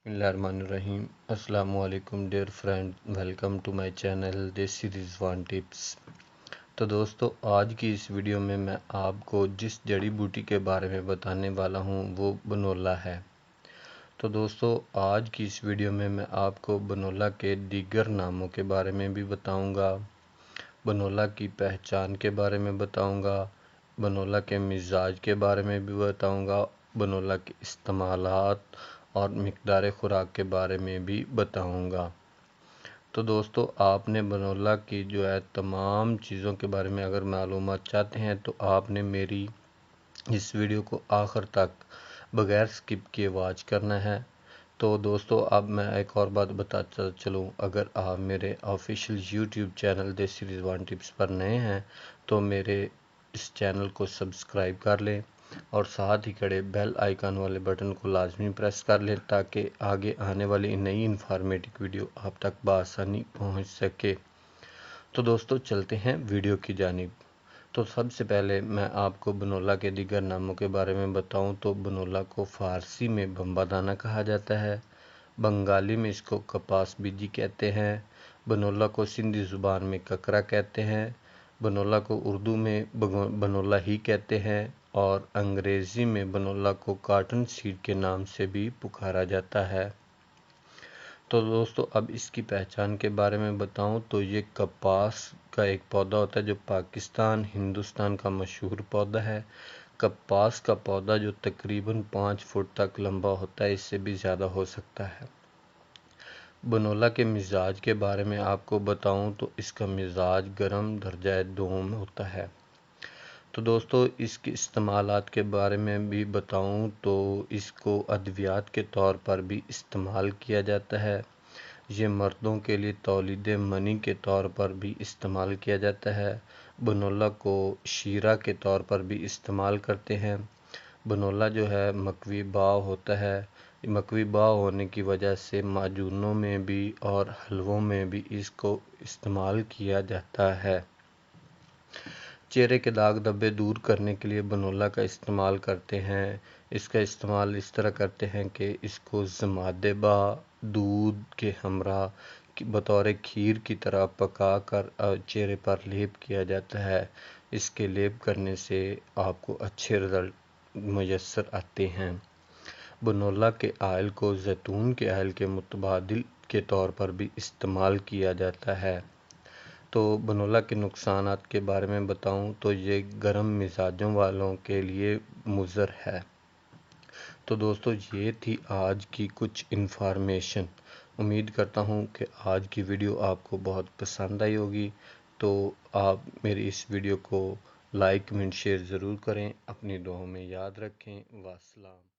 बिस्मिल्लाहिर्रहमानिर्रहीम। अस्सलाम वालेकुम dear friend, welcome to my channel Desi Rizwan tips. तो दोस्तों, आज की इस वीडियो में मैं आपको जिस जड़ी बूटी के बारे में बताने वाला हूँ वो बनोला है। तो दोस्तों, आज की इस वीडियो में मैं आपको बनोला के दीगर नामों के बारे में भी बताऊँगा, बनोला की पहचान के बारे में बताऊँगा, बनोला के मिजाज के बारे में भी बताऊँगा, बनोला के इस्तेमालात और मिक़दार खुराक के बारे में भी बताऊंगा। तो दोस्तों, आपने बनोला की जो है तमाम चीज़ों के बारे में अगर मालूमात चाहते हैं तो आपने मेरी इस वीडियो को आखिर तक बगैर स्किप किए वॉच करना है। तो दोस्तों, अब मैं एक और बात बताता चलूँ, अगर आप मेरे official YouTube channel Desi Rizwan tips पर नए हैं तो मेरे इस चैनल को सब्सक्राइब कर लें और साथ ही खड़े बेल आइकन वाले बटन को लाजमी प्रेस कर लें ताकि आगे आने वाली नई इन्फॉर्मेटिव वीडियो आप तक बआसानी पहुंच सके। तो दोस्तों, चलते हैं वीडियो की जानिब। तो सबसे पहले मैं आपको बनोला के दीगर नामों के बारे में बताऊं तो बनोला को फ़ारसी में बम्बादाना कहा जाता है, बंगाली में इसको कपास बीजी कहते हैं, बनोला को सिंधी ज़ुबान में ककरा कहते हैं, बनोला को उर्दू में बनोला ही कहते हैं और अंग्रेज़ी में बनोला को कॉटन सीड के नाम से भी पुकारा जाता है। तो दोस्तों, अब इसकी पहचान के बारे में बताऊं तो ये कपास का एक पौधा होता है जो पाकिस्तान हिंदुस्तान का मशहूर पौधा है। कपास का पौधा जो तकरीबन 5 फुट तक लंबा होता है, इससे भी ज़्यादा हो सकता है। बनोला के मिजाज के बारे में आपको बताऊं तो इसका मिजाज गर्म दर्जा दोम होता है। तो दोस्तों, इसके इस्तेमालात के बारे में भी बताऊं तो इसको अद्वियात के तौर पर भी इस्तेमाल किया जाता है। ये मर्दों के लिए तौलीद मनी के तौर पर भी इस्तेमाल किया जाता है। बनोला को शीरा के तौर पर भी इस्तेमाल करते हैं। बनोला जो है मकवी बाव होता है। मकवी बाव होने की वजह से माजूनों में भी और हलवों में भी इसको इस्तेमाल किया जाता है। चेहरे के दाग धब्बे दूर करने के लिए बनोला का इस्तेमाल करते हैं। इसका इस्तेमाल इस तरह करते हैं कि इसको ज़मादेबा दूध के हमरा बतौर खीर की तरह पका कर चेहरे पर लेप किया जाता है। इसके लेप करने से आपको अच्छे रिज़ल्ट मुयस्सर आते हैं। बनोला के आयल को जैतून के आयल के मुतबादिल के तौर पर भी इस्तेमाल किया जाता है। तो बनोला के नुकसानात के बारे में बताऊं तो ये गर्म मिजाजों वालों के लिए मुज़र है। तो दोस्तों, ये थी आज की कुछ इन्फॉर्मेशन। उम्मीद करता हूं कि आज की वीडियो आपको बहुत पसंद आई होगी। तो आप मेरी इस वीडियो को लाइक कमेंट शेयर ज़रूर करें। अपनी दुआओं में याद रखें। वास्सलाम।